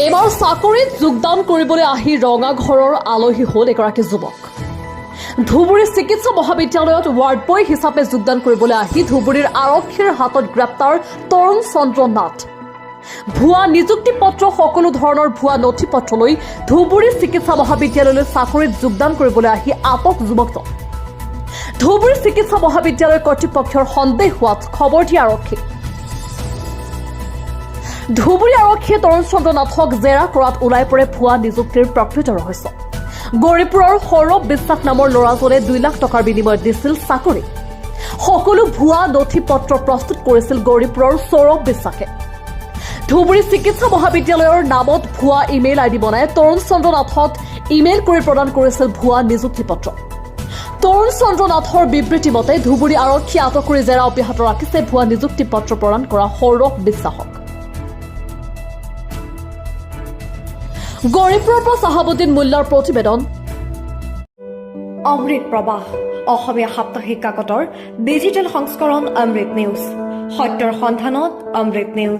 এবাৰ চাকৰিত যোগদান কৰিবলৈ আহি ৰঙা ঘৰৰ আলহী হ'ল এগৰাকী যুৱক। ধুবুৰী চিকিৎসা মহাবিদ্যালয়ত ৱাৰ্ড বয় হিচাপে যোগদান কৰিবলৈ আহি ধুবুৰীৰ আৰক্ষীৰ হাতত গ্ৰেপ্তাৰ তৰুণ চন্দ্ৰ নাথ। ভুৱা নিযুক্তি পত্ৰ সকলো ধৰণৰ ভুৱা নথি পত্ৰ লৈ ধুবুৰী চিকিৎসা মহাবিদ্যালয়লৈ চাকৰিত যোগদান কৰিবলৈ আহি আটক যুৱকজন। ধুবুৰী চিকিৎসা মহাবিদ্যালয় কৰ্তৃপক্ষৰ সন্দেহ হোৱাত খবৰ দিয়ে আৰক্ষী। ধুবুৰী আৰক্ষীয়ে তৰুণ চন্দ্ৰ নাথক জেৰা কৰাত ওলাই পৰে ভুৱা নিযুক্তিৰ প্ৰকৃত ৰহস্য। গৌৰীপুৰৰ সৌৰভ বিশ্বাস নামৰ ল'ৰাজনে 2 লাখ টকাৰ বিনিময়ত দিছিল চাকৰি। সকলো ভুৱা নথি পত্ৰ প্ৰস্তুত কৰিছিল গৌৰীপুৰৰ সৌৰভ বিশ্বাসে। ধুবুৰী চিকিৎসা মহাবিদ্যালয়ৰ নামত ভুৱা ইমেইল আইডি বনাই তৰুণ চন্দ্ৰ নাথক ইমেইল কৰি প্ৰদান কৰিছিল ভুৱা নিযুক্তি পত্ৰ। তৰুণ চন্দ্ৰ নাথৰ বিবৃতি মতে ধুবুৰী আৰক্ষীয়ে আটক কৰি জেৰা অব্যাহত ৰাখিছে ভুৱা নিযুক্তি পত্ৰ প্ৰদান কৰা সৌৰভ বিশ্বাসক। গৌৰীপুৰৰ পৰা চাহাবুদ্দিন মোল্লাৰ প্ৰতিবেদন। অমৃত প্ৰবাহ অসমীয়া সাপ্তাহিক কাকতৰ ডিজিটেল সংস্কৰণ অমৃত নিউজ, সত্যৰ সন্ধানত অমৃত নিউজ।